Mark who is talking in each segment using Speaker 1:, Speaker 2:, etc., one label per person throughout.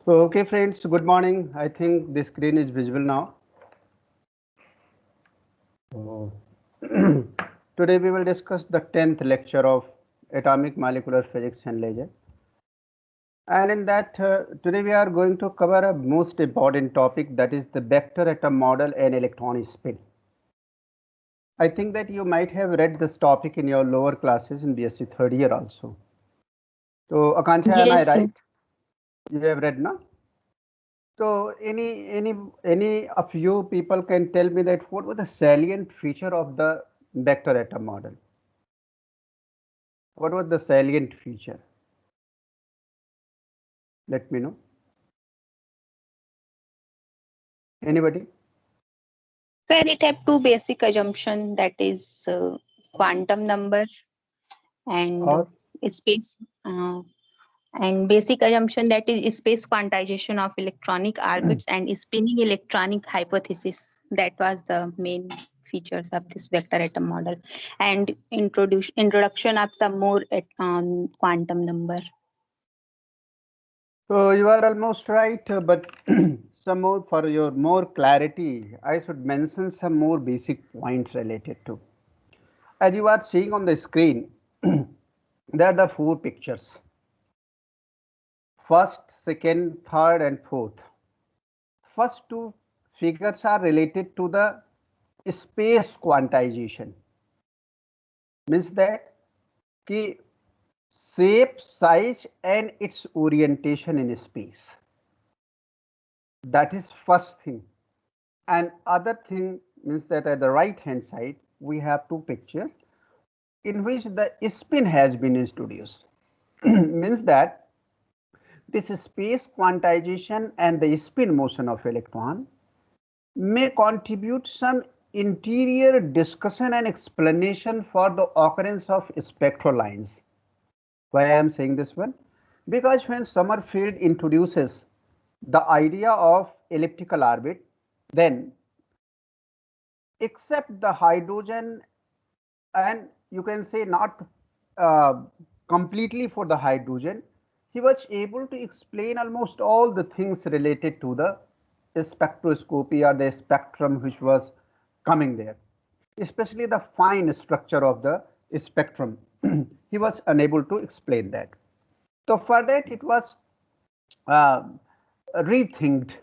Speaker 1: Okay, friends, good morning. I think the screen is visible now. So, today we will discuss the 10th lecture of Atomic Molecular Physics and Laser. And in that, today we are going to cover a most important topic, that is the vector atom model and electron spin. I think that you might have read this topic in your lower classes in BSc third year also. So, Akansha, am I
Speaker 2: Yes, sir.
Speaker 1: right? You have read, no? So any of you people can tell me that what was the salient feature of the vector atom model? What was the salient feature? Let me know. Anybody?
Speaker 2: Sir, it have two basic assumption, that is quantum number and
Speaker 1: Or
Speaker 2: space and basic assumption, that is space quantization of electronic orbits and spinning electronic hypothesis. That was the main features of this vector atom model, and introduction of some more quantum number.
Speaker 1: so you are almost right, but some more for your more clarity, I should mention some more basic points related to. As you are seeing on the screen, there are the four pictures. First, second, third, and fourth. First two figures are related to the space quantization. Means that ki shape, size and its orientation in space. That is first thing. And other thing means that at the right hand side we have two pictures in which the spin has been introduced. Means that this space quantization and the spin motion of electron may contribute some interior discussion and explanation for the occurrence of spectral lines. Why I am saying this one? Because when Sommerfeld introduces the idea of elliptical orbit, then except the hydrogen, and you can say not uh, completely for the hydrogen, he was able to explain almost all the things related to the spectroscopy or the spectrum which was coming there, especially the fine structure of the spectrum. He was unable to explain that. So for that it was uh, rethinked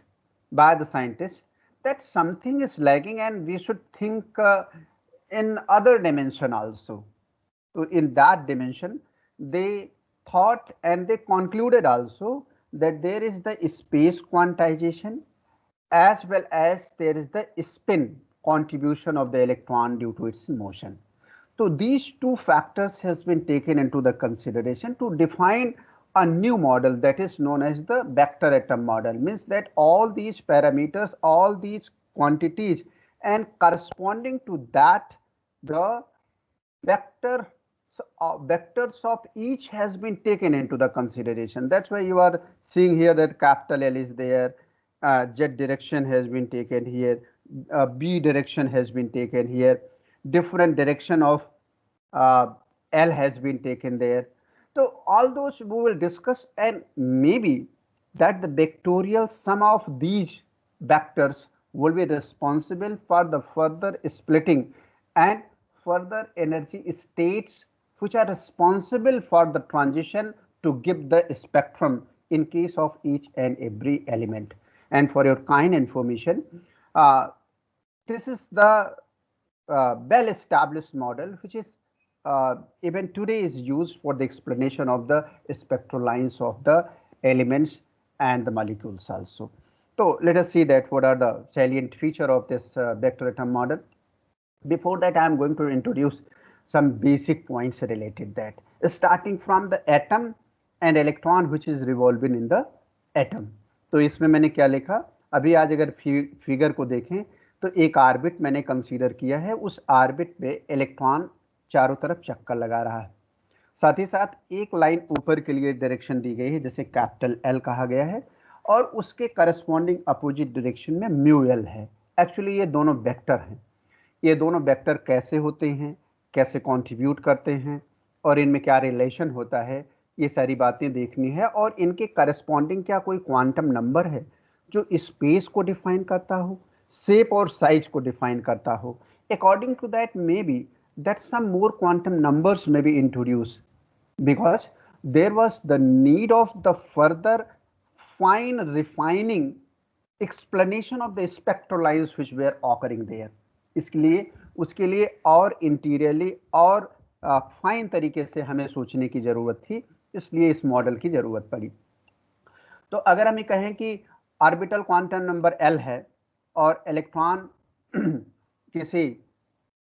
Speaker 1: by the scientists that something is lagging and we should think in other dimension also. So in that dimension they thought and they concluded also that there is the space quantization as well as there is the spin contribution of the electron due to its motion. So these two factors has been taken into the consideration to define a new model that is known as the vector atom model. Means that all these parameters, all these quantities and corresponding to that the vector vectors of each has been taken into the consideration. That's why you are seeing here that capital L is there, Z direction has been taken here, B direction has been taken here, different direction of uh, L has been taken there. So all those we will discuss, and maybe that the vectorial sum of these vectors will be responsible for the further splitting and further energy states which are responsible for the transition to give the spectrum in case of each and every element. And for your kind information, uh, this is the well established model which is even today is used for the explanation of the spectral lines of the elements and the molecules also. So let us see that what are the salient feature of this vector atom model. Before that I am going to introduce some basic points related that, starting from the atom and electron which is revolving in the atom. तो इसमें मैंने क्या लिखा, अभी आज अगर figure को देखें तो एक ऑर्बिट मैंने कंसीडर किया है, उस ऑर्बिट पे इलेक्ट्रॉन चारों तरफ चक्कर लगा रहा है, साथ ही साथ एक लाइन ऊपर के लिए डायरेक्शन दी गई है जैसे कैपिटल एल कहा गया है, और उसके करस्पॉन्डिंग अपोजिट डायरेक्शन में म्यू एल है. एक्चुअली ये दोनों वेक्टर हैं. ये दोनों वेक्टर कैसे होते हैं, कैसे कंट्रीब्यूट करते हैं और इनमें क्या रिलेशन होता है, ये सारी बातें देखनी है, और इनके करस्पॉन्डिंग क्या कोई क्वांटम नंबर है जो स्पेस को डिफाइन करता हो, शेप और साइज को डिफाइन करता हो. According to that maybe that some more quantum numbers may be introduced, because there was the need of the further fine refining explanation of the spectral lines which were occurring there. इसलिए उसके लिए और interiorly और fine तरीके से हमें सोचने की जरूरत थी, इसलिए इस मॉडल की जरूरत पड़ी. तो अगर हम ये कहें कि ऑर्बिटल क्वांटम नंबर L है और इलेक्ट्रॉन किसी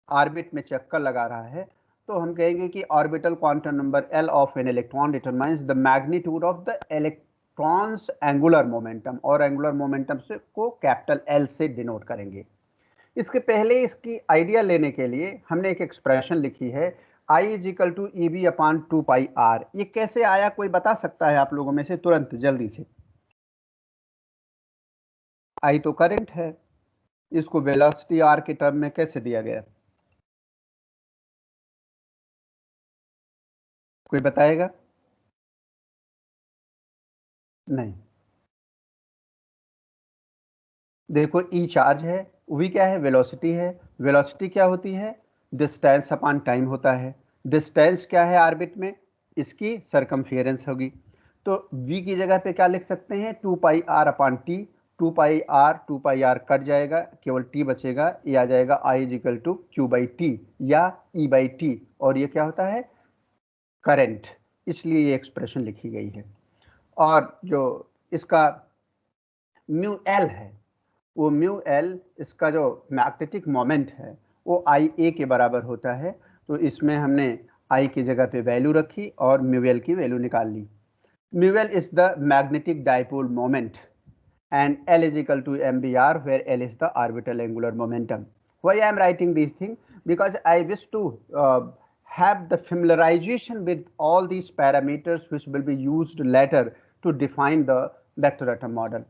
Speaker 1: ऑर्बिट में चक्कर लगा रहा है, तो हम कहेंगे कि orbital quantum number L of an electron determines the magnitude of the electrons angular momentum, और एंगुलर मोमेंटम से को कैपिटल L से डिनोट करेंगे. इसके पहले इसकी आइडिया लेने के लिए हमने एक एक्सप्रेशन लिखी है, I is equal to EB upon 2 pi R. ये कैसे आया, कोई बता सकता है आप लोगों में से तुरंत जल्दी से? I तो करंट है, इसको वेलोसिटी R के टर्म में कैसे दिया गया, कोई बताएगा? नहीं, देखो E चार्ज है, V क्या है, वेलोसिटी है. वेलोसिटी क्या होती है, डिस्टेंस अपॉन टाइम होता है. डिस्टेंस क्या है ऑर्बिट में, इसकी सरकमफेरेंस होगी. तो V की जगह पे क्या लिख सकते हैं, 2 pi R upon T. 2 pi R cut जाएगा, केवल T बचेगा, ये आ जाएगा I is equal to Q by T या E बाई टी, और ये क्या होता है, करंट. इसलिए ये एक्सप्रेशन लिखी गई है. और जो इसका म्यू एल है, वो म्यू एल, इसका जो मैग्नेटिक मोमेंट है वो आई ए के बराबर होता है. तो इसमें हमने आई की जगह पे वैल्यू रखी और म्यू एल की वैल्यू निकाल ली. Mu L is the magnetic dipole moment and L is equal to MBR, where L is the orbital angular momentum. Why I am writing these things? Because I wish to have the familiarization with all these parameters which will be used later to define the vector atom model.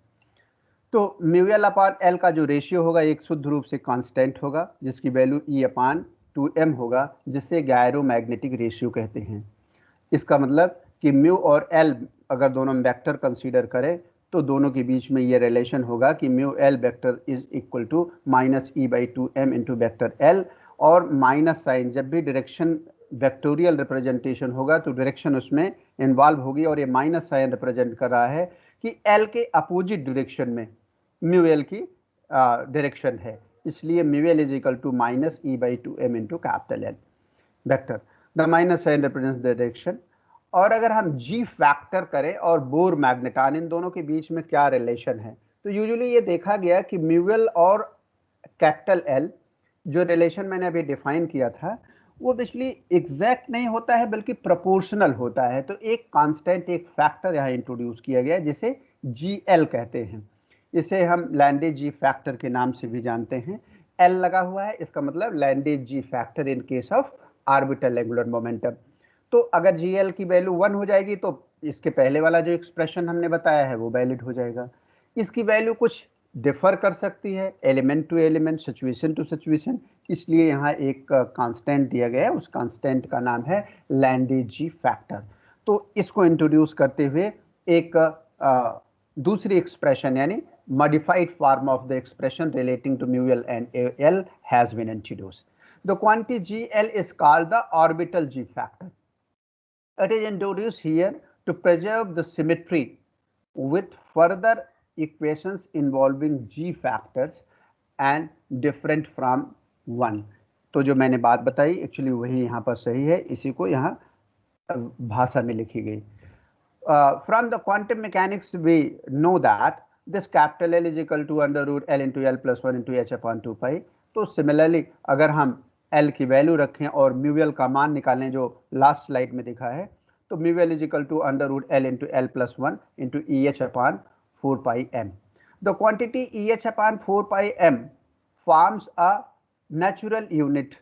Speaker 1: तो mu L अपान L का जो ratio होगा एक शुद्ध रूप से constant होगा, जिसकी वैल्यू ई अपान 2m होगा, जिसे गैरोमैग्नेटिक रेशियो कहते हैं. इसका मतलब कि म्यू और एल अगर दोनों वेक्टर कंसीडर करें तो दोनों के बीच में ये रिलेशन होगा कि mu L vector is equal to minus e by 2m into vector L. और माइनस साइन जब भी डायरेक्शन वेक्टोरियल रिप्रेजेंटेशन होगा तो डायरेक्शन उसमें इन्वॉल्व होगी, और ये माइनस साइन रिप्रेजेंट कर रहा है कि एल के अपोजिट डायरेक्शन में म्यू एल की डायरेक्शन है, इसलिए mu L is equal to minus e by 2m into capital L vector. The minus sign represents the direction. और अगर हम जी फैक्टर करें और बोर मैग्नेटान, इन दोनों के बीच में क्या रिलेशन है, तो यूजुअली ये देखा गया कि म्यूएल और कैपिटल एल जो रिलेशन मैंने अभी डिफाइन किया था वो बेसिकली एग्जैक्ट नहीं होता है बल्कि प्रोपोर्शनल होता है. तो एक कांस्टेंट, एक फैक्टर यहाँ इंट्रोड्यूस किया गया जिसे जी एल कहते हैं. इसे हम लैंडे जी फैक्टर के नाम से भी जानते हैं. एल लगा हुआ है, इसका मतलब Landé ji factor in case of orbital angular momentum. तो अगर जी एल की वैल्यू 1 हो जाएगी तो इसके पहले वाला जो एक्सप्रेशन हमने बताया है वो वैलिड हो जाएगा. इसकी वैल्यू कुछ डिफर कर सकती है element to element, situation to situation, इसलिए यहाँ एक कांस्टेंट दिया गया है, उस कांस्टेंट का नाम है लैंडे जी फैक्टर. तो इसको इंट्रोड्यूस करते हुए एक दूसरी एक्सप्रेशन यानी modified form of the expression relating to mu L and L has been introduced. The quantity GL is called the orbital G factor. It is introduced here to preserve the symmetry with further equations involving G factors and different from 1. तो जो मैंने बात बताई actually वही यहाँ पर सही है, इसी को यहाँ भाषा में लिखी गई. From the quantum mechanics we know that this capital L is equal to under root L into L plus 1 into h upon 2 pi. तो सिमिलरली अगर हम L की वैल्यू रखें और म्यू एल का मान निकालें जो लास्ट स्लाइड में दिखा है, तो mu L is equal to under root L into L plus 1 into EH upon 4 pi m. The quantity EH upon 4 pi m forms a natural unit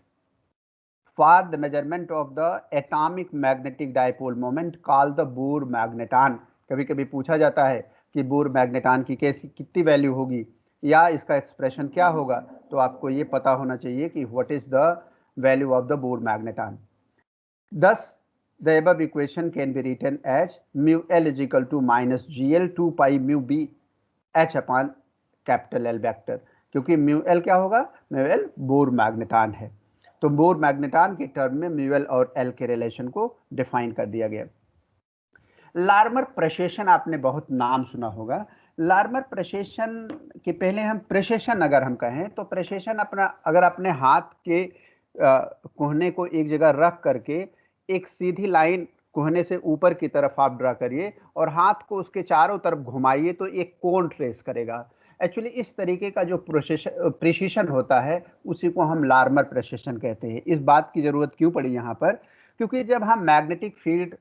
Speaker 1: for the measurement of the atomic magnetic dipole moment called the Bohr magneton. कभी कभी पूछा जाता है कि bore मैग्नेटान की कैसी कितनी value होगी या इसका एक्सप्रेशन क्या होगा, तो आपको ये पता होना चाहिए कि what is the value of the Bohr magneton. Thus the above equation can be written as mu L is equal to minus GL 2 pi mu B H upon capital L vector, क्योंकि mu L क्या होगा, mu L bore मैग्नेटान है, तो bore मैग्नेटान के term में mu L और L के relation को डिफाइन कर दिया गया। लार्मर प्रेसेशन आपने बहुत नाम सुना होगा। लार्मर प्रेसेशन के पहले हम प्रेसेशन अगर हम कहें तो प्रेसेशन अपना, अगर अपने हाथ के कोहने को एक जगह रख करके एक सीधी लाइन कोहने से ऊपर की तरफ आप ड्रा करिए और हाथ को उसके चारों तरफ घुमाइए तो एक कोन ट्रेस करेगा। एक्चुअली इस तरीके का जो प्रेसिशन होता है उसी को हम लार्मर प्रेसिशन कहते हैं। इस बात की जरूरत क्यों पड़ी यहाँ पर, क्योंकि जब हम मैग्नेटिक फील्ड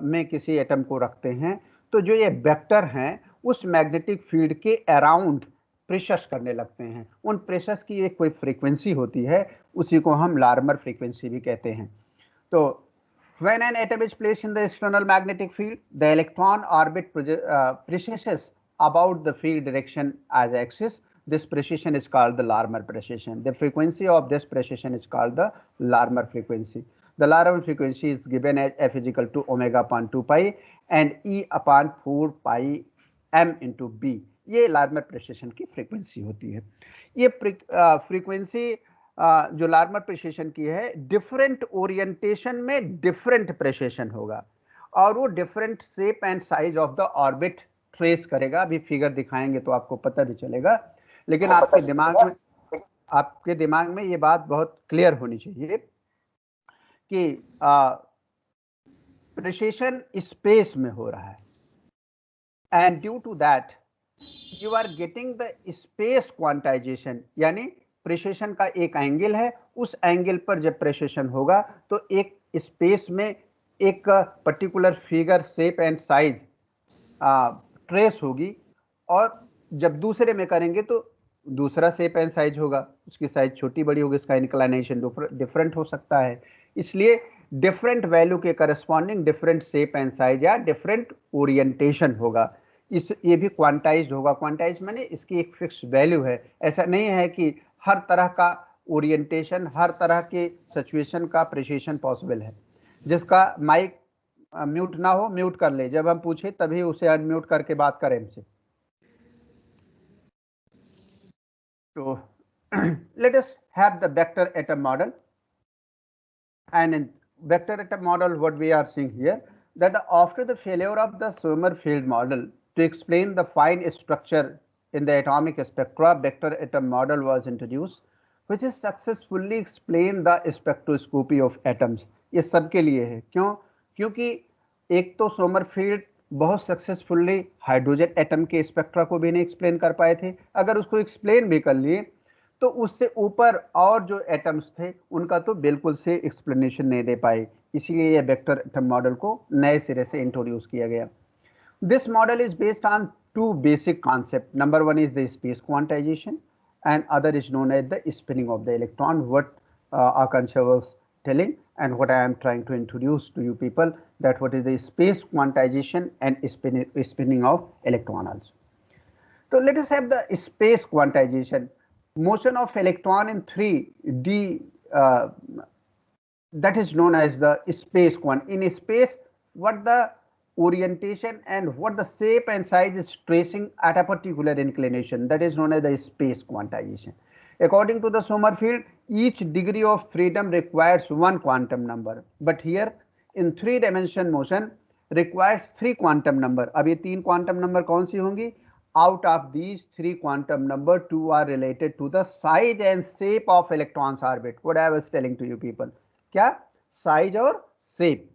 Speaker 1: में किसी एटम को रखते हैं तो जो ये वेक्टर हैं उस मैग्नेटिक फील्ड के अराउंड प्रेशस करने लगते हैं। उन प्रेशस की एक कोई फ्रीक्वेंसी होती है, उसी को हम लार्मर फ्रीक्वेंसी भी कहते हैं। तो when an atom is placed in the external magnetic field, the electron orbit precesses about the field direction as axis. This precession is called the Larmor precession. The frequency of this precession is called the Larmor frequency. The Larmor frequency is given as f is equal to omega upon 2 pi and e upon 4 pi m into b. ये Larmor precision की frequency होती है। ये frequency जो Larmor precision की है, different orientation में different precision होगा और वो different shape and size of the orbit trace करेगा। अभी फिगर दिखाएंगे तो आपको पता भी चलेगा, लेकिन आपके दिमाग में ये बात बहुत क्लियर होनी चाहिए कि प्रेसेशन स्पेस में हो रहा है and due to that you are getting the space quantization, यानी प्रेसेशन का एक एंगल है, उस एंगल पर जब प्रेसेशन होगा तो एक स्पेस में एक particular figure shape and size trace होगी और जब दूसरे में करेंगे तो दूसरा शेप एंड साइज होगा, उसकी साइज छोटी बड़ी होगी, इसका इंक्लिनेशन डिफरेंट हो सकता है। इसलिए डिफरेंट वैल्यू के corresponding different shape and size या डिफरेंट ओरिएंटेशन होगा। ये भी क्वांटाइज्ड होगा। क्वांटाइज माने इसकी एक फिक्स वैल्यू है। ऐसा नहीं है कि हर तरह का ओरिएंटेशन, हर तरह के सिचुएशन का प्रेसिशन पॉसिबल है। जिसका माइक म्यूट ना हो म्यूट कर ले, जब हम पूछे तभी उसे अनम्यूट करके बात करें हमसे। तो let us have the vector atom model, and in vector atom model what we are seeing here that after the failure of the Sommerfeld model to explain the fine structure in the atomic spectra, vector atom model was introduced which is successfully explain the spectroscopy of atoms। ये सबके लिए है, क्यों? क्योंकि एक तो Sommerfeld बहुत successfully hydrogen atom के स्पेक्ट्रा को भी नहीं एक्सप्लेन कर पाए थे, अगर उसको एक्सप्लेन भी कर लिए तो उससे ऊपर और जो एटम्स थे उनका तो बिल्कुल से एक्सप्लेनेशन नहीं दे पाए, इसीलिए यह वेक्टर एटम मॉडल को नए सिरे से इंट्रोड्यूस किया गया। This model is based on two basic concept. Number one is the space quantization and other is known as the spinning of the electron, what Akansha was telling and what I am trying to introduce to you people, that what is the space quantization and spinning of electron also. So let us have the space quantization. Motion of electron in 3D that is known as the space quant. In space, what the orientation and what the shape and size is tracing at a particular inclination, that is known as the space quantization. According to the Sommerfeld, each degree of freedom requires one quantum number, but here in 3-dimension motion requires 3 quantum number. अब ये 3 quantum number कौन सी होंगी? Out of these 3 quantum number, 2 are related to the size and shape of electrons orbit. What I was telling to you people, क्या? Size और shape.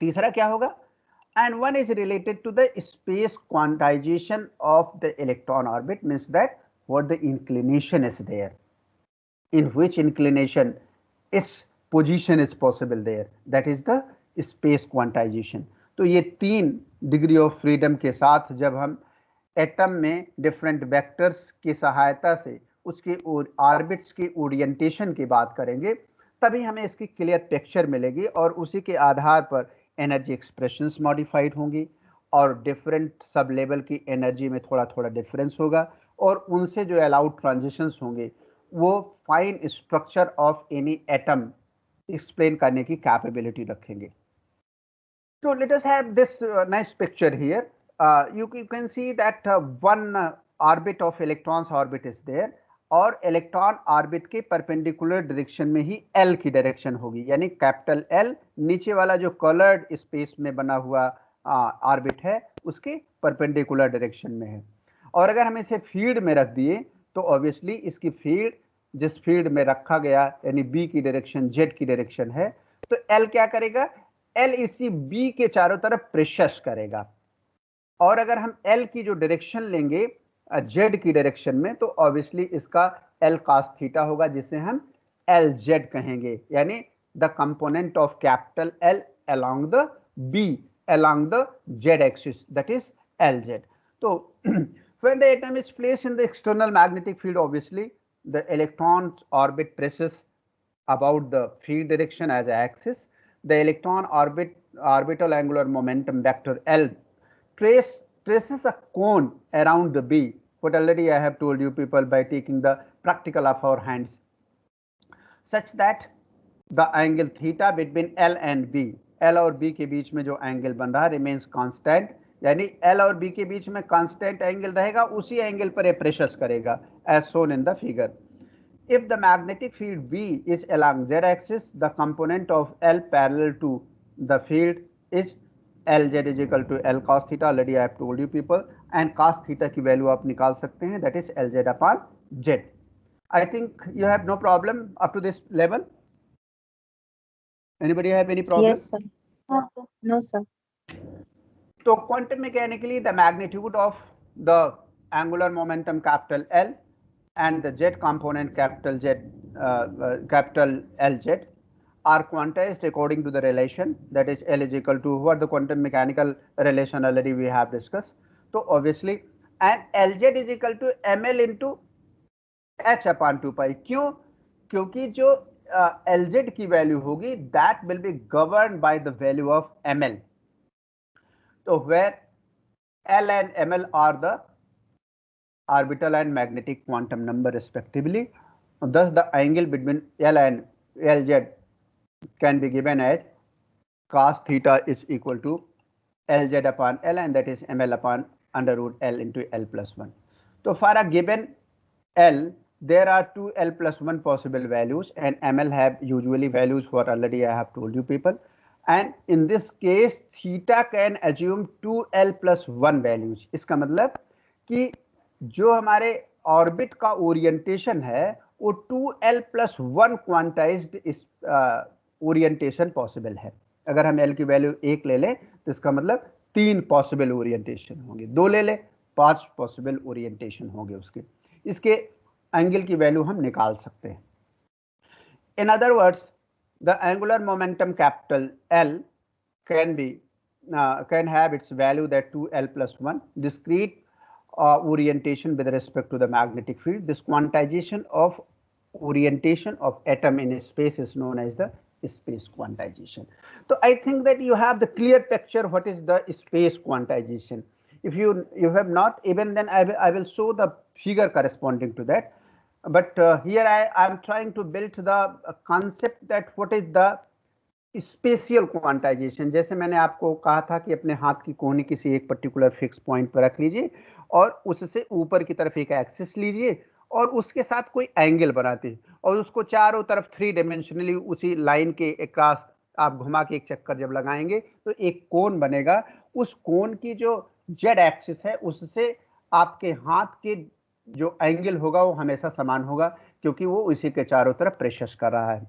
Speaker 1: तीसरा क्या होगा? And one is related to the space quantization of the electron orbit, means that what the inclination is there, in which inclination its position is possible there, that is the space quantization. तो ये 3 degree of freedom के साथ जब हम atom में different vectors की सहायता से उसके ऑर्बिट्स की ओरिएंटेशन की बात करेंगे, तभी हमें इसकी क्लियर पिक्चर मिलेगी और उसी के आधार पर एनर्जी एक्सप्रेशंस मॉडिफाइड होंगी और डिफरेंट सब लेवल की एनर्जी में थोड़ा थोड़ा डिफरेंस होगा और उनसे जो अलाउड ट्रांजिशंस होंगे वो fine structure of any atom explain करने की कैपेबिलिटी रखेंगे। So let us have this nice picture here. You can see that one orbit of electrons orbit is there और इलेक्ट्रॉन ऑर्बिट के परपेंडिकुलर डायरेक्शन में ही L की direction होगी, यानी capital L नीचे वाला जो कलर्ड स्पेस में बना हुआ ऑर्बिट है उसके परपेंडिकुलर डायरेक्शन में है। और अगर हम इसे फील्ड में रख दिए तो ऑब्वियसली इसकी फील्ड जिस फील्ड में रखा गया यानी B की डायरेक्शन Z की डायरेक्शन है, तो L क्या करेगा, L इसी B के चारों तरफ प्रेशस करेगा। और अगर हम L की जो डायरेक्शन लेंगे Z की डायरेक्शन में तो ऑब्वियसली इसका L cos थीटा होगा जिसे हम LZ कहेंगे, यानी the component of capital L along the B along the Z axis, that is LZ. So when the atom is placed in the external magnetic field, obviously the electron's orbit presses about the field direction as a axis. The electron orbital angular momentum vector L traces a cone around the B, what already I have told you people by taking the practical of our hands, such that the angle theta between L and B, L और B के बीच में जो angle बन रहा है remains constant, यानी L और B के बीच में constant एंगल रहेगा, उसी एंगल पर ये प्रेशस करेगा as shown in the figure. If the magnetic field B is along Z axis, the component of L parallel to the field is LZ is equal to L cos theta, already I have told you people, and cos theta की value आप निकाल सकते हैं, that is LZ upon Z. I think you have no problem up to this level. Anybody have any problem?
Speaker 2: Yes, sir. No, sir.
Speaker 1: So quantum mechanically the magnitude of the angular momentum capital L and the Z component capital Z capital LZ are quantized according to the relation, that is L is equal to what the quantum mechanical relation already we have discussed. So obviously and LZ is equal to ml into h upon 2 pi. क्यों? क्योंकि जो LZ की value होगी that will be governed by the value of ml. So where L and ml are the orbital and magnetic quantum number respectively, thus the angle between L and LZ can be given as cos theta is equal to LZ upon L, and that is ml upon under root L into L plus 1. So for a given L, there are two L plus 1 possible values, and ml have usually values what already I have told you people, and in this case theta can assume 2L plus 1 values. इसका मतलब कि जो हमारे orbit का orientation है वो 2L plus 1 quantized orientation possible है। अगर हम L की वैल्यू 1 ले लें तो इसका मतलब 3 पॉसिबल ओरिएंटेशन होंगे, 2 ले लें 5 पॉसिबल ओरिएंटेशन होंगे उसके, इसके एंगल की वैल्यू हम निकाल सकते हैं। In other words the angular momentum capital L can have its value that 2L plus 1 discrete orientation with respect to the magnetic field. This quantization of orientation of atom in space is known as the space quantization. So I think that you have the clear picture what is the space quantization. If you have not, even then I will show the figure corresponding to that. But here I am trying to build the concept that what is the spatial quantization. जैसे मैंने आपको कहा था कि अपने हाथ की कोहनी किसी एक पर्टिकुलर फिक्स पॉइंट पर रख लीजिए और उससे ऊपर की तरफ एक एक्सिस लीजिए और उसके साथ कोई एंगल बनाते और उसको चारों तरफ 3 डायमेंशनली उसी लाइन के अक्रॉस आप घुमा के एक चक्कर जब लगाएंगे तो एक कोन बनेगा। उस कोन की जो जेड एक्सिस है उससे आपके हाथ के जो एंगल होगा वो हमेशा समान होगा क्योंकि वो उसी के चारों तरफ प्रेशस कर रहा है।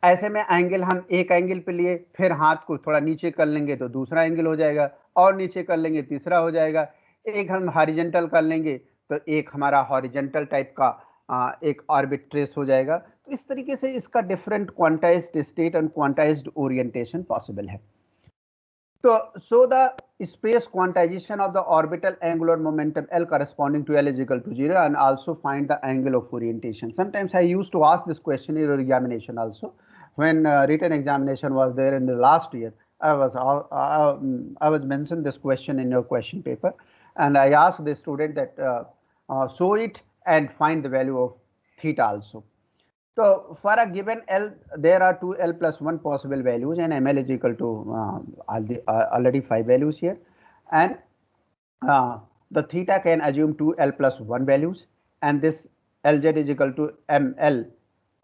Speaker 1: ऐसे में एंगल हम एक एंगल पे लिए फिर हाथ को थोड़ा नीचे कर लेंगे तो दूसरा एंगल हो जाएगा और नीचे कर लेंगे तीसरा हो जाएगा, एक हम हॉरिजॉन्टल कर लेंगे तो एक हमारा हॉरिजॉन्टल टाइप का एक ऑर्बिट ट्रेस हो जाएगा। तो इस तरीके से इसका different quantized state and quantized orientation possible है। So the space quantization of the orbital angular momentum L corresponding to L is equal to 0 and also find the angle of orientation. Sometimes I used to ask this question in your examination also. When written examination was there in the last year, I was mentioned this question in your question paper, and I asked the student that show it and find the value of theta also. So for a given L, there are two L plus 1 possible values, and ML is equal to already 5 values here, and the theta can assume two L plus 1 values, and this Lz is equal to ML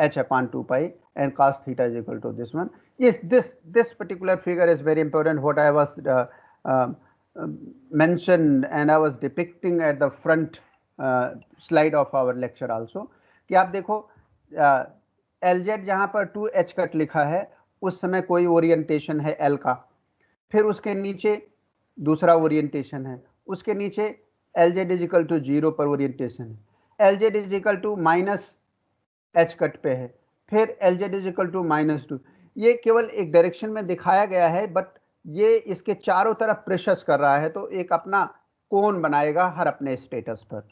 Speaker 1: h upon 2 pi, and cos theta is equal to this one. Yes, this particular figure is very important. What I was mentioned and I was depicting at the front slide of our lecture also, कि आप देखो LZ जहाँ पर 2h cut लिखा है उस समय कोई ओरिएंटेशन है L का, फिर उसके नीचे दूसरा ओरिएंटेशन है, उसके नीचे Lz इज इक्वल टू 0 पर ओरिएंटेशन है, Lz is equal to minus h cut पे है, फिर Lz इज इक्वल टू -2. ये केवल एक डायरेक्शन में दिखाया गया है, बट ये इसके चारों तरफ प्रेशर्स कर रहा है, तो एक अपना कोण बनाएगा हर अपने स्टेटस पर,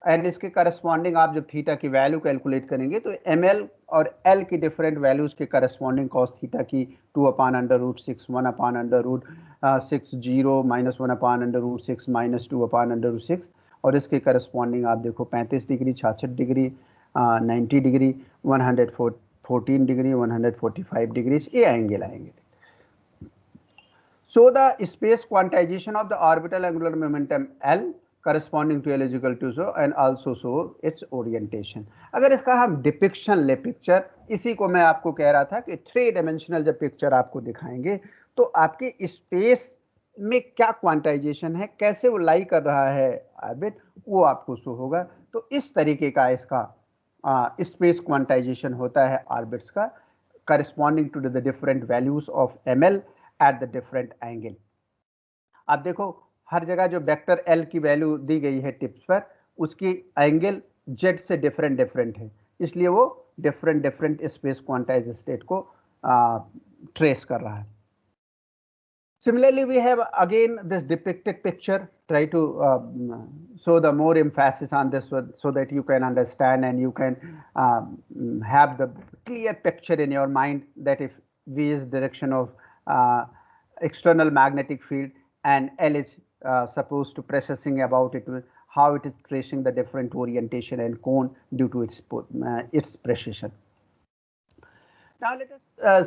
Speaker 1: एंड इसके करस्पॉन्डिंग आप जब थीटा की वैल्यू कैलकुलेट करेंगे तो ml और l की डिफरेंट वैल्यूज के करस्पॉन्डिंग कॉस थीटा की 2/√6 1/√6 0 -1/√6 -2/√6, और इसके करस्पॉन्डिंग आप देखो 35 degree, 66 degree, 90 degree, 114 degree, 145 degree, ये एंगल आएंगे. So the space quantization of the orbital angular momentum L corresponding to L is equal to so, and also so its orientation. अगर इसका हम डिपिक्शन ले, पिक्चर, इसी को मैं आपको कह रहा था कि 3 डायमेंशनल जब पिक्चर आपको दिखाएंगे तो आपके स्पेस में क्या क्वांटाइजेशन है, कैसे वो लाई कर रहा है ऑर्बिट, वो आपको शो होगा. तो इस तरीके का इसका स्पेस क्वांटाइजेशन होता है ऑर्बिट्स का, corresponding to the different values of ML at the different angle. आप देखो हर जगह जो वेक्टर L की वैल्यू दी गई है टिप्स पर, उसकी एंगल Z से डिफरेंट है, इसलिए वो डिफरेंट स्पेस क्वांटाइज स्टेट को ट्रेस कर रहा है. Similarly, we have again this depicted picture. Try to show the more emphasis on this one so that you can understand and you can have the clear picture in your mind that if V is direction of external magnetic field and L is supposed to precessing about it, how it is tracing the different orientation and cone due to its precision. Now let us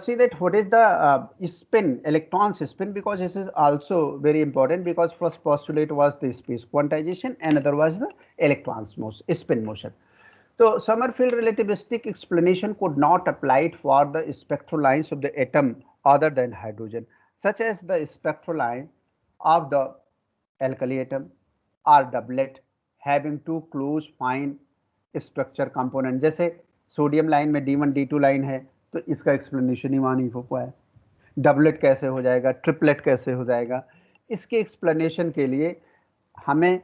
Speaker 1: see that what is the spin, electron's spin, because this is also very important, because first postulate was the space quantization and other was the electron's spin motion. So Sommerfeld relativistic explanation could not apply it for the spectral lines of the atom other than hydrogen, such as the spectral line of the alkali atom or doublet having two close fine structure component. जैसे sodium line में D1 D2 line है तो इसका explanation ही वहाँ नहीं हो पाया. Doublet कैसे हो जाएगा, ट्रिपलेट कैसे हो जाएगा, इसके एक्सप्लेनेशन के लिए हमें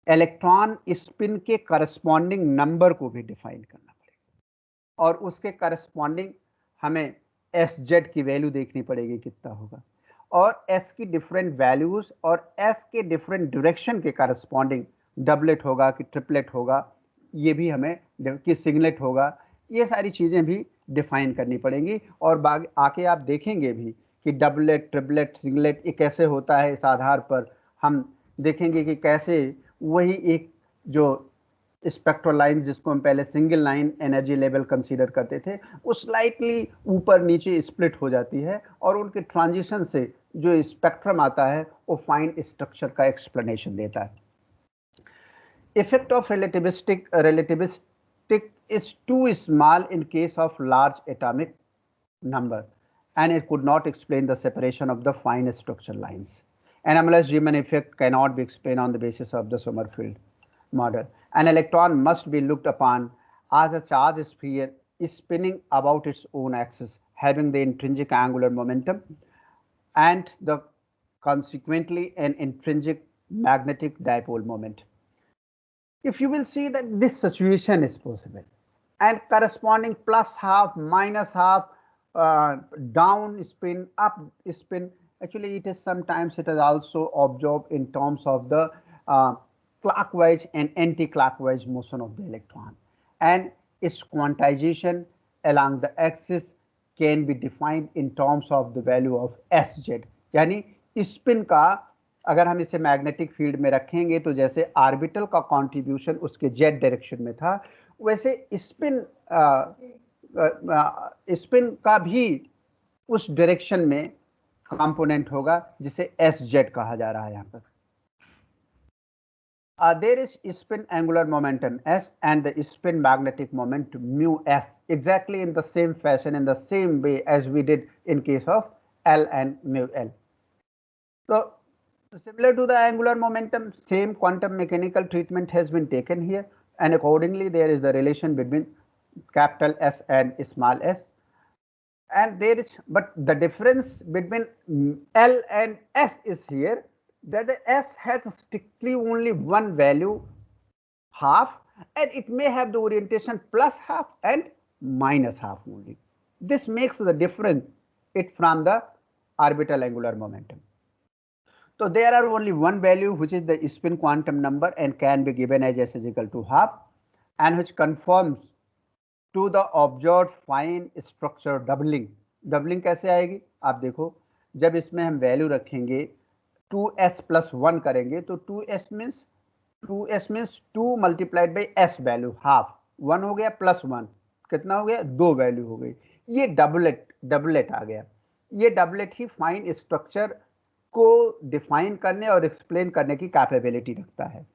Speaker 1: इलेक्ट्रॉन स्पिन के करस्पॉन्डिंग नंबर को भी डिफाइन करना पड़ेगा, और उसके करस्पॉन्डिंग हमें Sz की वैल्यू देखनी पड़ेगी कितना होगा, और S की डिफरेंट वैल्यूज और S के डिफरेंट डायरेक्शन के करस्पॉन्डिंग डबलेट होगा कि ट्रिपलेट होगा, ये भी हमें कि सिंगलेट होगा, ये सारी चीज़ें भी डिफाइन करनी पड़ेंगी. और आके आप देखेंगे भी कि डबलेट, ट्रिपलेट, सिंगलेट ये कैसे होता है. इस आधार पर हम देखेंगे कि कैसे वही एक जो स्पेक्ट्रल लाइन जिसको हम पहले single line energy level consider करते थे, वो स्लाइटली ऊपर नीचे स्प्लिट हो जाती है, और उनके ट्रांजिशन से जो स्पेक्ट्रम आता है वो फाइन स्ट्रक्चर का एक्सप्लेनेशन देता है. Effect of relativistic is too small in case of large atomic number, and it could not explain the separation of the fine structure lines. Anomalous Riemann effect cannot be explained on the basis of the Sommerfeld model. An electron must be looked upon as a charged sphere spinning about its own axis, having the intrinsic angular momentum and the consequently an intrinsic magnetic dipole moment. If you will see that this situation is possible, and corresponding plus half, minus half, down spin, up spin, actually it is sometimes it is also observed in terms of the clockwise and anti-clockwise motion of the electron, and its quantization along the axis can be defined in terms of the value of Sz. यानी spin का अगर हम इसे magnetic field में रखेंगे तो जैसे orbital का कंट्रीब्यूशन उसके जेड डायरेक्शन में था, वैसे स्पिन का भी उस डायरेक्शन में कंपोनेंट होगा जिसे एस जेड कहा जा रहा है यहाँ पर. There is spin angular momentum s and the spin magnetic moment mu s, exactly in the same fashion, in the same way as we did in case of L and mu L. So similar to the angular momentum, same quantum mechanical treatment has been taken here, and accordingly there is the relation between capital S and small s. And there is, but the difference between L and S is here that the S has strictly only one value, half, and it may have the orientation plus half and minus half only. This makes the difference it from the orbital angular momentum. So there are only one value which is the spin quantum number and can be given as s is equal to half, and which conforms to the observed fine structure doubling. Doubling कैसे आएगी आप देखो, जब इसमें हम value रखेंगे 2s plus 1 करेंगे तो 2s means 2 multiplied by s value half, 1 हो गया प्लस 1 कितना हो गया, 2 वैल्यू हो गई. ये डबलेट आ गया. ये डबलेट ही फाइन स्ट्रक्चर को डिफाइन करने और एक्सप्लेन करने की कैपेबिलिटी रखता है.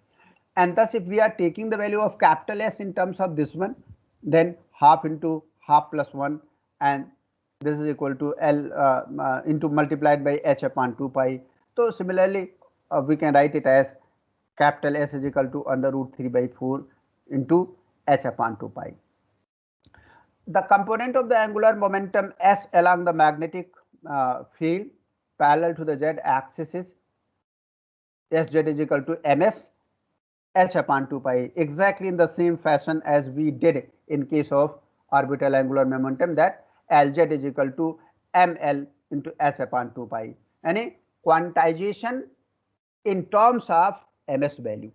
Speaker 1: And thus if we are taking the value of capital S in terms of this one, then half into half plus 1, and this is equal to L into multiplied by h upon 2 pi. So similarly we can write it as capital S is equal to under root 3 by 4 into h upon 2 pi. The component of the angular momentum S along the magnetic field parallel to the z axis is Sz is equal to ms h upon 2 pi, exactly in the same fashion as we did in case of orbital angular momentum, that Lz is equal to ml into h upon 2 pi. यानी quantization in terms of ms value,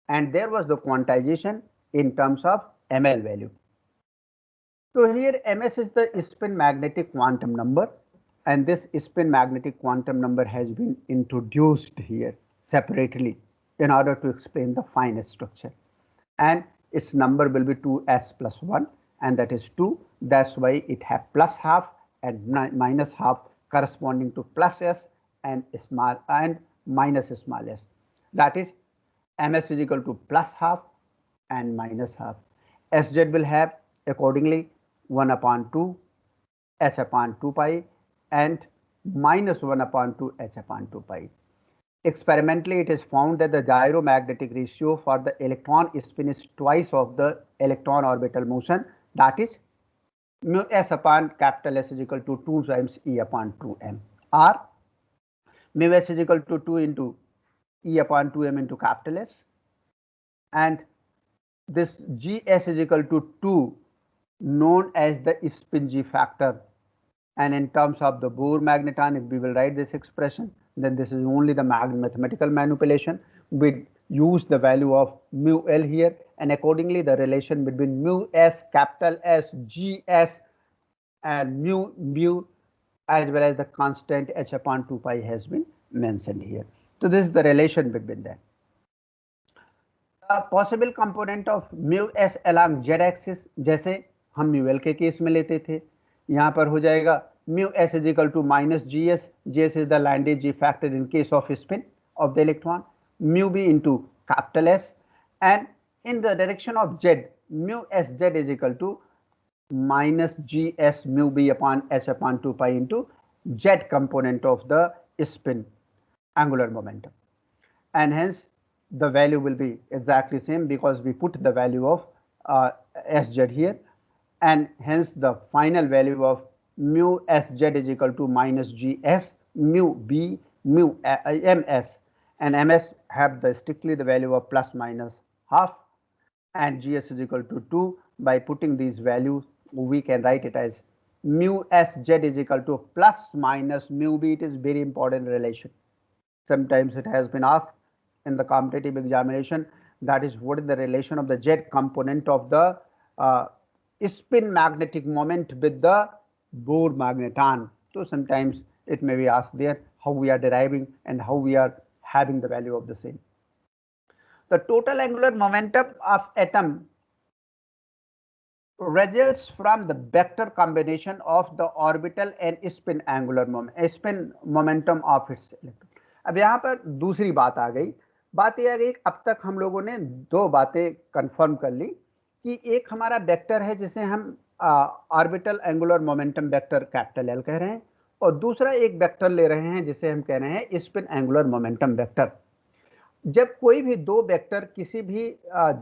Speaker 1: and there was the quantization in terms of ml value. So here ms is the spin magnetic quantum number, and this spin magnetic quantum number has been introduced here separately in order to explain the fine structure, and its number will be 2s plus 1, and that is 2. That's why it has plus half and minus half corresponding to plus s and small and minus small s. That is ms is equal to plus half and minus half. Sz will have accordingly 1 upon 2 h upon 2 pi and minus 1 upon 2 h upon 2 pi. Experimentally, it is found that the gyromagnetic ratio for the electron spin is twice of the electron orbital motion, that is mu s upon capital S is equal to 2 times E upon 2m, or mu s is equal to 2 into E upon 2m into capital S, and this Gs is equal to 2 known as the spin G factor. And in terms of the Bohr magneton, if we will write this expression, then this is only the mathematical manipulation. We use the value of mu L here, and accordingly the relation between mu S, capital S, Gs and mu as well as the constant h upon 2 pi has been mentioned here. So this is the relation between them. The possible component of mu S along z axis, जैसे हम mu L के case में लेते थे, यहाँ पर हो जाएगा mu s is equal to minus gs. Gs is the Landis G factor in case of spin of the electron, mu b into capital S, and in the direction of z, mu sz is equal to minus gs mu b upon h upon 2 pi into z component of the spin angular momentum, and hence the value will be exactly same because we put the value of sz here, and hence the final value of mu sz is equal to minus gs mu b mu ms, and ms have the strictly the value of plus minus half, and gs is equal to 2. By putting these values we can write it as mu sz is equal to plus minus mu b. It is very important relation. Sometimes it has been asked in the competitive examination, that is what is the relation of the z component of the spin magnetic moment with the Bohr magneton. So sometimes it may be asked there how we are deriving and how we are having the value of the same. the total angular momentum of atom results from the vector combination of the orbital and spin momentum of its electron. अब यहाँ पर दूसरी बात आ गई, बात यह आ गई अब तक हम लोगों ने दो बातें कंफर्म कर ली कि एक हमारा वेक्टर है जिसे हम orbital angular momentum vector capital L कह रहे हैं, और दूसरा एक वेक्टर ले रहे हैं जिसे हम कह रहे हैं स्पिन एंगुलर मोमेंटम वेक्टर। जब कोई भी दो वेक्टर किसी भी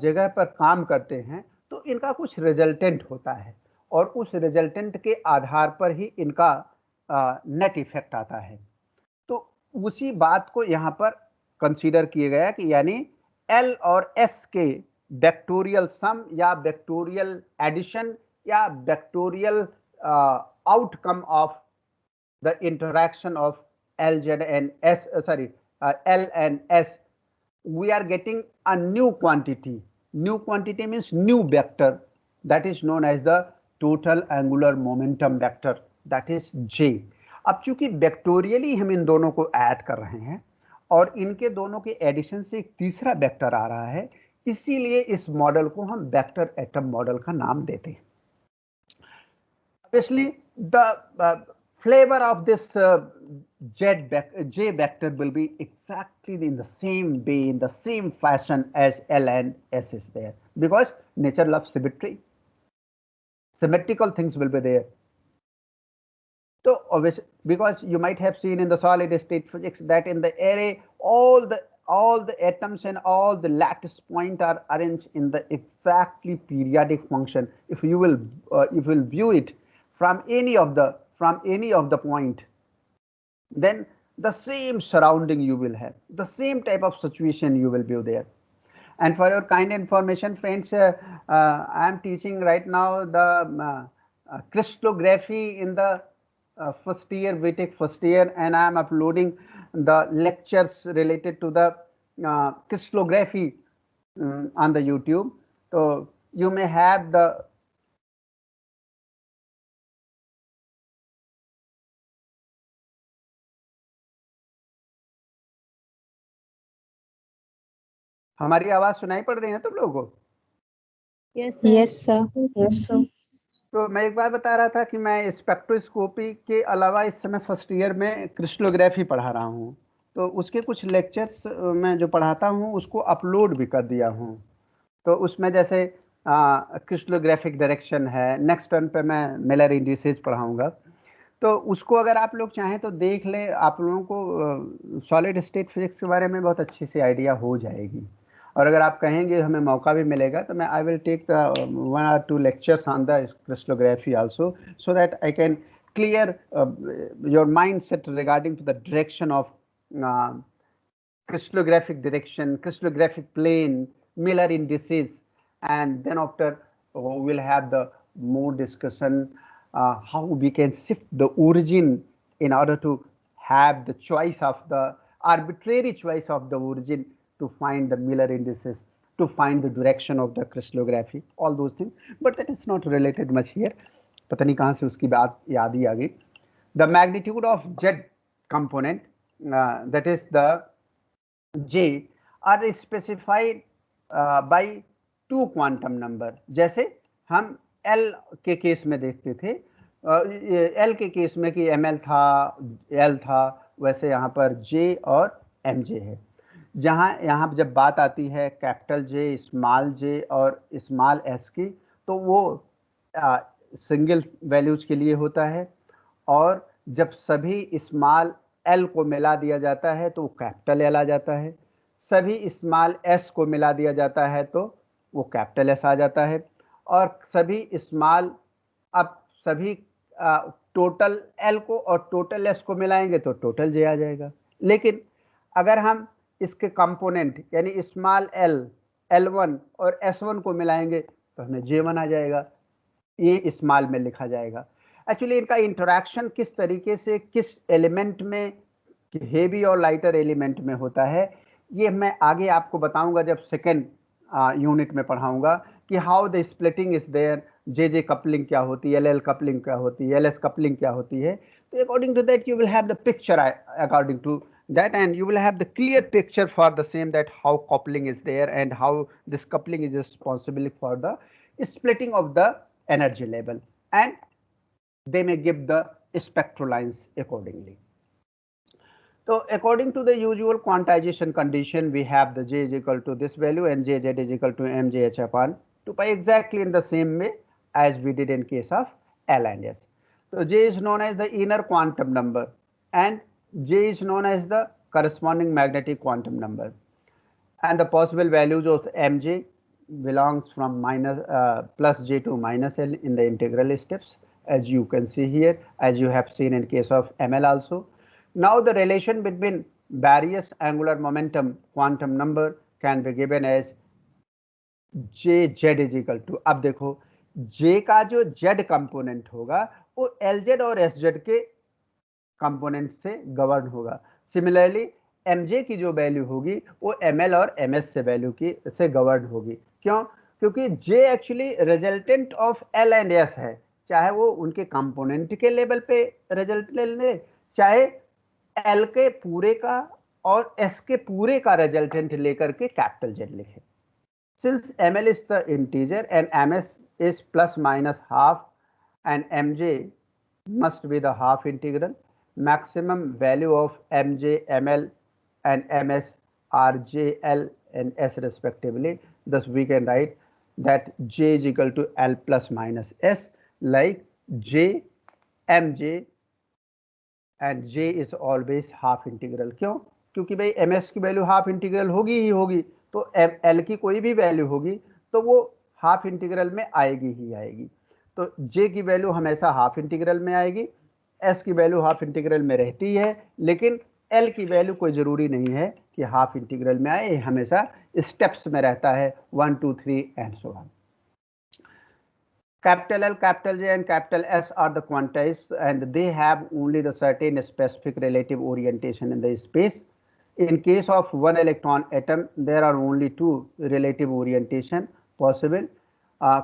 Speaker 1: जगह पर काम करते हैं तो इनका कुछ रिजल्टेंट होता है और उस रिजल्टेंट के आधार पर ही इनका नेट इफेक्ट आता है। तो उसी बात को यहाँ पर कंसीडर किया गया कि यानी एल और एस के वेक्टोरियल सम या वेक्टोरियल एडिशन या vectorial outcome of the interaction of L Z and S, L and S, we are getting a new quantity. New quantity means new vector that is known as the total angular momentum vector, that is J. अब चूंकि vectorially हम इन दोनों को add कर रहे हैं और इनके दोनों के एडिशन से एक तीसरा वेक्टर आ रहा है, इसीलिए इस मॉडल को हम वेक्टर एटम मॉडल का नाम देते हैं। Obviously, the flavor of this J vector will be exactly in the same way, in the same fashion as L and S is there, because nature loves symmetry. Symmetrical things will be there. So obviously, because you might have seen in the solid state physics that in the array all the atoms and all the lattice point are arranged in the exactly periodic function. If you will view it from any of the point, then the same surrounding you will have, the same type of situation you will view there. And for your kind information, friends, I am teaching right now the crystallography in the first year, BTech first year, and I am uploading the lectures related to the crystallography on the YouTube. So you may have the हमारी आवाज सुनाई पड़ रही है तुम लोगों को?
Speaker 2: Yes sir.
Speaker 1: तो मैं एक बार बता रहा था कि मैं स्पेक्ट्रोस्कोपी के अलावा इस समय फर्स्ट ईयर में क्रिस्टलोग्राफी पढ़ा रहा हूँ, तो उसके कुछ लेक्चर्स मैं जो पढ़ाता हूँ उसको अपलोड भी कर दिया हूँ। तो उसमें जैसे क्रिस्टलोग्राफिक डायरेक्शन है, नेक्स्ट टर्न पे मैं मिलर इंडिसेस पढ़ाऊँगा, तो उसको अगर आप लोग चाहें तो देख लें, आप लोगों को सॉलिड स्टेट फिजिक्स के बारे में बहुत अच्छी सी आइडिया हो जाएगी। और अगर आप कहेंगे हमें मौका भी मिलेगा तो मैं I will take the 1 or 2 lectures on the crystallography also, so that I can clear your mind set regarding to the direction of crystallographic direction, crystallographic plane, Miller indices, and then after we will have the more discussion how we can shift the origin in order to have the choice of the arbitrary choice of the origin to find the Miller indices, to find the direction of the crystallography, all those things, but that is not related much here. पता नहीं कहाँ से उसकी बात याद ही आ गई. The magnitude of Z component, that is the J, are specified by 2 quantum number. जैसे हम L के केस में देखते थे, L के केस में कि ml था, L था, वैसे यहाँ पर J और mj है. जहाँ यहाँ जब बात आती है कैपिटल J, स्मॉल j और स्मॉल s की, तो वो सिंगल वैल्यूज के लिए होता है, और जब सभी स्मॉल l को मिला दिया जाता है तो वो कैपिटल L आ जाता है, सभी स्मॉल s को मिला दिया जाता है तो वो कैपिटल S आ जाता है, और सभी स्मॉल, अब सभी टोटल L को और टोटल S को मिलाएंगे तो टोटल J आ जाएगा. लेकिन अगर हम इसके कंपोनेंट यानी स्मॉल l, L1 और S1 को मिलाएंगे तो हमें J1 आ जाएगा, ये स्मॉल में लिखा जाएगा. एक्चुअली इनका इंटरैक्शन किस तरीके से किस एलिमेंट में, हेवी और लाइटर एलिमेंट में होता है, ये मैं आगे आपको बताऊंगा जब सेकेंड यूनिट में पढ़ाऊंगा कि how the splitting is there, J coupling क्या होती है, एल कपलिंग क्या होती है, एल कपलिंग क्या होती है. तो according to that you will have the picture according to that, and you will have the clear picture for the same, that how coupling is there and how this coupling is responsible for the splitting of the energy level, and they may give the spectral lines accordingly. So according to the usual quantization condition, we have the J is equal to this value and Jz is equal to mjh upon 2 pi, exactly in the same way as we did in case of L and S. So J is known as the inner quantum number and J is known as the corresponding magnetic quantum number, and the possible values of mj belongs from plus j to minus L in the integral steps, as you can see here, as you have seen in case of ML also. Now the relation between various angular momentum quantum number can be given as j z is equal to, अब देखो j का जो z component होगा वो Lz और Sz के component से govern होगा। सिमिलरली mj की जो वैल्यू होगी वो ml और ms से वैल्यू की से गवर्न होगी। क्यों? क्योंकि j actually resultant of L and S है, चाहे वो उनके कंपोनेंट के लेवल पे रिजल्ट ले ले, चाहे L के पूरे का और S के पूरे का रिजल्टेंट लेकर के कैपिटल Z लिखे। Since ml is the integer and ms is plus minus half and mj must be the half integral, maximum value of mj, ml and ms are j, l and s respectively. Thus we can write that j is equal to l plus minus s, like j, mj and j is always half integral. क्यों? क्योंकि भाई ms की value half integral होगी ही होगी, तो l की कोई भी वैल्यू होगी तो वो हाफ इंटीग्रल में आएगी ही आएगी। तो j की वैल्यू हमेशा हाफ इंटीग्रल में आएगी, s की वैल्यू हाफ इंटीग्रल में रहती है, लेकिन l की वैल्यू कोई ज़रूरी नहीं है कि हाफ इंटीग्रल में आए, हमेशा स्टेप्स में रहता है 1 2 3 and so on. Capital L, capital J and capital S are the quantities and they have only the certain specific relative orientation in the space. In case of one electron atom, there are only two relative orientation possible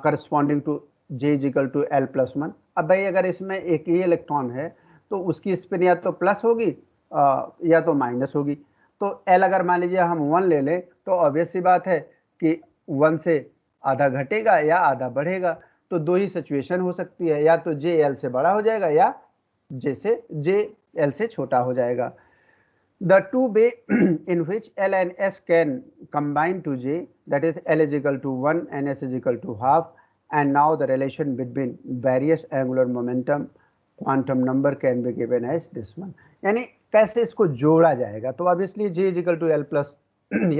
Speaker 1: corresponding to J is equal to L plus 1. अब भाई अगर इसमें एक ही electron है तो उसकी spin या तो प्लस होगी या तो माइनस होगी। तो L अगर मान लीजिए हम 1 ले लें तो ऑब्वियस सी बात है कि 1 से आधा घटेगा या आधा बढ़ेगा। तो दो ही सिचुएशन हो सकती है, या तो J L से बड़ा हो जाएगा या J L से छोटा हो जाएगा। The two way in which L and S can combine to J, that is L is equal to 1 and S is equal to half, and now the relation between various angular momentum quantum number can be given as this one. यानी कैसे इसको जोड़ा जाएगा, तो obviously J is equal to L plus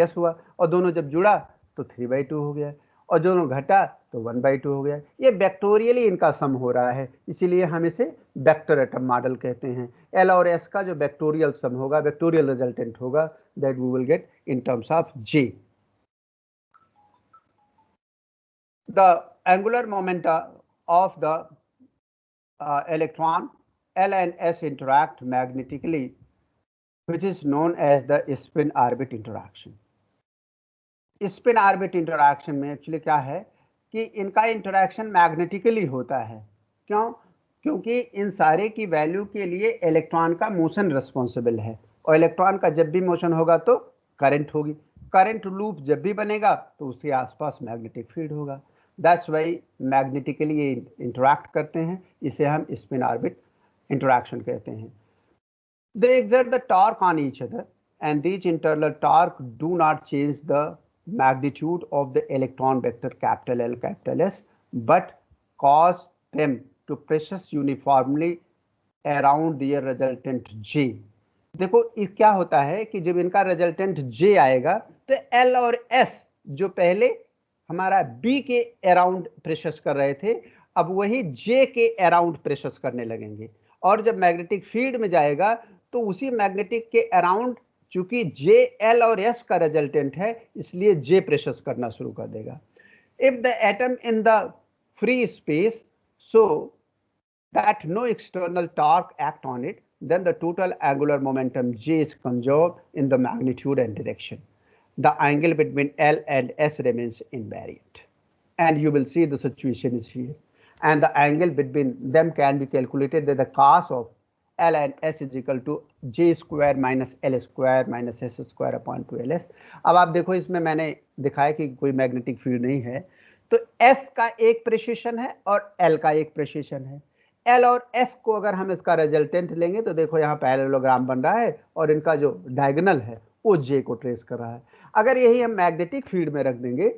Speaker 1: S हुआ और दोनों जब जुड़ा तो 3/2 हो गया और दोनों घटा तो 1/2 हो गया। ये वेक्टोरियली इनका सम हो रहा है, इसीलिए हम इसे वेक्टर एटम मॉडल कहते हैं। L और S का जो वेक्टोरियल सम होगा, वेक्टोरियल रिजल्टेंट होगा, that we will get in terms of J। The angular momenta of the electron L and S interact magnetically, which is known as the spin orbit interaction. Spin orbit interaction में actually क्या है कि इनका interaction magnetically होता है। क्यों? क्योंकि इन सारे की वैल्यू के लिए इलेक्ट्रॉन का मोशन रिस्पॉन्सिबल है और इलेक्ट्रॉन का जब भी मोशन होगा तो करंट होगी, करंट लूप जब भी बनेगा तो उसके आसपास मैग्नेटिक फील्ड होगा। दैट्स वाई मैग्नेटिकली ये इंटरैक्ट करते हैं, इसे हम स्पिन ऑर्बिट इंटरैक्शन कहते हैं। They exert the torque on each other and these internal torque do not change the magnitude of the electron vector capital L capital S, but cause them to press uniformly around their resultant J. देखो क्या होता है कि जब इनका resultant J आएगा तो L और S जो पहले हमारा B के अराउंड प्रेशस कर रहे थे, अब वही J के अराउंड प्रेशस करने लगेंगे और जब मैग्नेटिक फील्ड में जाएगा तो उसी मैग्नेटिक के अराउंड चूंकि J, L और S का रिजल्टेंट है इसलिए J प्रेशस करना शुरू कर देगा। If the atom in the free space so that no external torque act on it, then the total angular momentum J is conserved in the magnitude and direction. The angle between L and S remains invariant. And you will see the situation is here. And the angle between them can be calculated that the cos of L and S is equal to J square minus L square minus S square upon 2LS। अब आप देखो इसमें मैंने दिखाया कि कोई magnetic field नहीं है, तो S का एक प्रेसिशन है और L का एक प्रेसिशन है। L और S को अगर हम इसका रिजल्टेंट लेंगे तो देखो यहाँ पैरेललोग्राम बन रहा है और इनका जो डायगोनल है वो J को ट्रेस कर रहा है। अगर यही हम मैग्नेटिक फील्ड में रख देंगे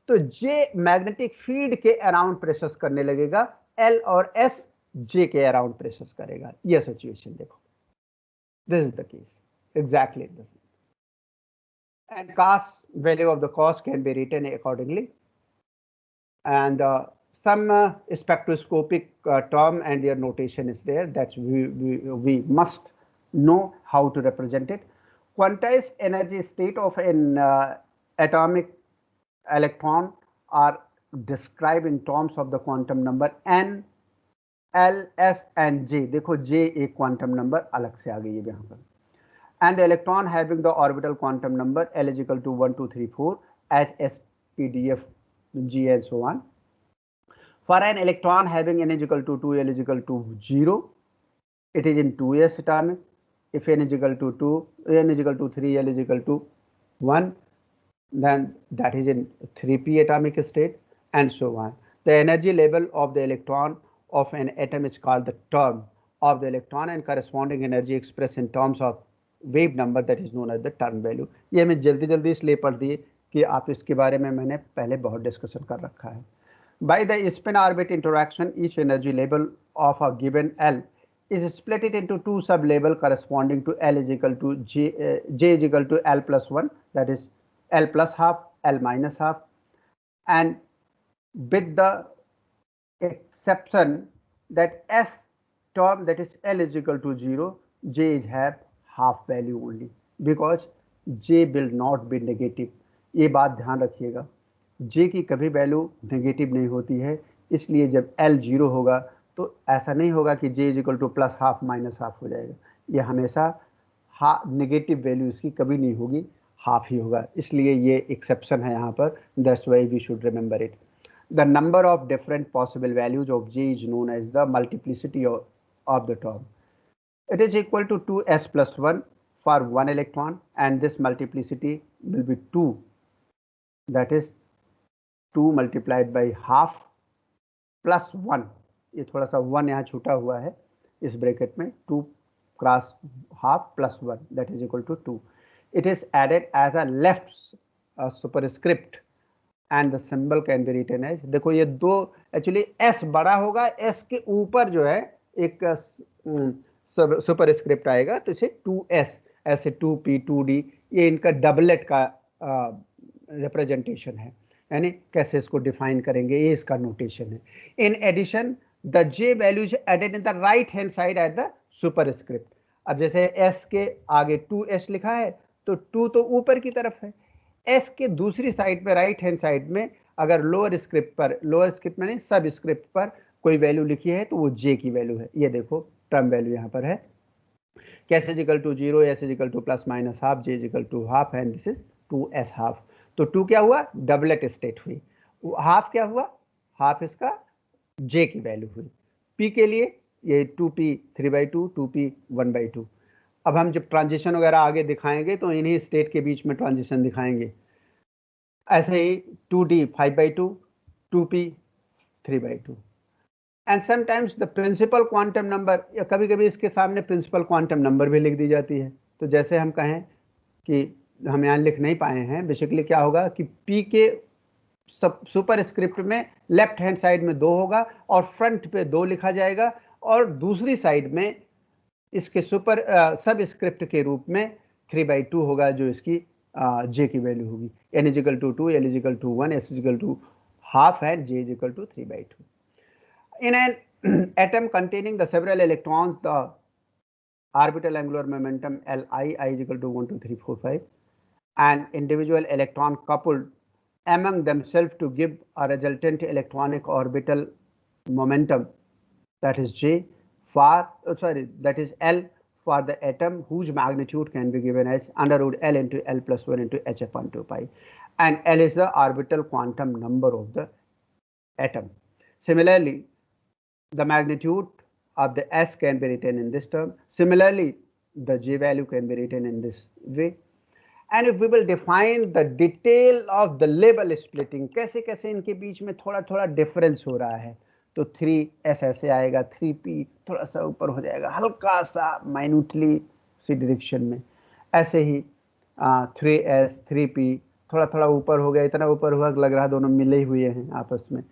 Speaker 1: तो J मैग्नेटिक फील्ड के अराउंड प्रेशर्स करने लगेगा, L और S J के अराउंड प्रेशर्स करेगा। ये सिचुएशन देखो, this is the case exactly this. And cos value of the cos can be written accordingly, and some spectroscopic term and their notation is there that we must know how to represent it. Quantized energy state of an atomic electron are described in terms of the quantum number n, L, S and J। देखो J एक quantum number अलग से आ गई है यहाँ पर। And the electron having the orbital quantum number L is equal to 1, 2, 3, 4 H, S, P, D, F, G and so on. For an electron having N is equal to 2, L is equal to 0, it is in 2s atomic. If N is equal to 2, N is equal to 3, L is equal to 1, then that is in 3p atomic state and so on. The energy level of the electron of an atom is called the term of the electron and corresponding energy expressed in terms of wave number that is known as the term value। ये मैं जल्दी इसलिए पढ़ दिए कि आप इसके बारे में मैंने पहले बहुत डिस्कशन कर रखा है। By the spin orbit interaction, each energy level of a given L is split it into two sub level corresponding to L is equal to J is equal to L plus 1, that is L plus half, L minus half, and with the exception that S term, that is L is equal to 0, J is have half value only because J will not be negative। ये बात ध्यान रखिएगा, J की कभी value negative नहीं होती है, इसलिए जब L 0 होगा तो ऐसा नहीं होगा कि J is equal to plus half minus half हो जाएगा। ये हमेशा नेगेटिव वैल्यू इसकी कभी नहीं होगी, हाफ ही होगा, इसलिए ये एक्सेप्शन है यहाँ पर। That's why we should remember it. The number of different possible values of J is known as the multiplicity of the term. It is equal to 2s plus 1 for one electron, and this multiplicity will be 2, that is 2 multiplied by half plus 1। ये थोड़ा सा 1 यहाँ छूटा हुआ है इस bracket में, 2 cross half plus 1 that is equal to 2। It is added as a left superscript and the symbol can be written as, देखो ये दो एक्चुअली S बड़ा होगा, S के ऊपर जो है एक सुपरस्क्रिप्ट आएगा तो इसे 2S, ऐसे 2P 2D, ये इनका डबलेट का रिप्रेजेंटेशन है, यानी कैसे इसको डिफाइन करेंगे, ये इसका नोटेशन है। In addition the J value is added in the right hand side at the superscript. अब जैसे S के आगे 2S लिखा है तो 2 तो ऊपर की तरफ है, S के दूसरी साइड पे राइट हैंड साइड में अगर लोअर स्क्रिप्ट पर, लोअर स्क्रिप्ट में नहीं सब स्क्रिप्ट पर कोई वैल्यू लिखी है तो वो J की वैल्यू है। ये देखो टर्म वैल्यू यहाँ पर है, कैसे equal to 0, S equal to plus minus half, J equal to half and this is 2S half. तो 2 क्या हुआ, डबलेट स्टेट हुई, हाफ क्या हुआ, हाफ इसका J की वैल्यू हुई। P के लिए ये 2P 3/2, 2P 1/2। अब हम जब ट्रांजिशन वगैरह आगे दिखाएंगे तो इन्हीं स्टेट के बीच में ट्रांजिशन दिखाएंगे। ऐसे ही 2D 5/2, 2P 3/2 and sometimes the principal quantum number, या कभी कभी इसके सामने प्रिंसिपल क्वांटम नंबर भी लिख दी जाती है। तो जैसे हम कहें कि हम यहाँ लिख नहीं पाए हैं, बेसिकली क्या होगा कि P के सुपर स्क्रिप्ट में लेफ्ट हैंड साइड में 2 होगा और फ्रंट पे 2 लिखा जाएगा, और दूसरी साइड में इसके सुपर सब स्क्रिप्ट के रूप में 3/2 होगा जो इसकी J की वैल्यू होगी। N is equal to 2, L is equal to 1, S is equal to half and J is equal to 3/2। In an atom containing the several electrons, the orbital angular momentum Li, I is equal to 1, 2, 3, 4, 5, and individual electron coupled among themselves to give a resultant electronic orbital momentum, that is J, for that is L for the atom, whose magnitude can be given as under root L into L plus 1 into H upon 2 pi, and L is the orbital quantum number of the atom. Similarly, the magnitude the S can be written in this term. Similarly, the J value can be written in this way. And if we will define the detail of the label splitting, कैसे कैसे इनके बीच में थोड़ा थोड़ा difference हो रहा है, तो 3S ऐसे आएगा, 3P थोड़ा सा ऊपर हो जाएगा, हल्का सा माइन्यूटली उसी डायरेक्शन में, ऐसे ही 3S 3P थोड़ा थोड़ा ऊपर हो गया, इतना ऊपर हुआ लग रहा दोनों मिले हुए हैं आपस में,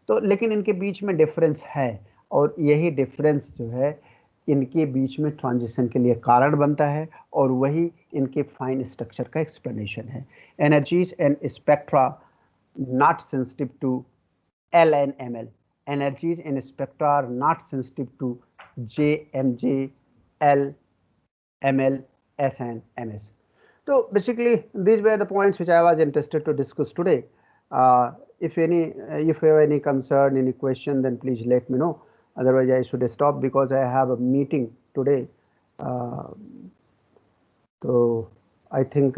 Speaker 1: तो लेकिन इनके बीच में डिफरेंस है, और यही डिफरेंस जो है इनके बीच में ट्रांजिशन के लिए कारण बनता है, और वही इनके फाइन स्ट्रक्चर का एक्सप्लेनेशन है. Energies and spectra not sensitive to L and ML. Energies in spectra are not sensitive to J, MJ, L, ML, S and MS. So basically these were the points which I was interested to discuss today. If you have any concern, any question, then please let me know. Otherwise I should stop because I have a meeting today. So I think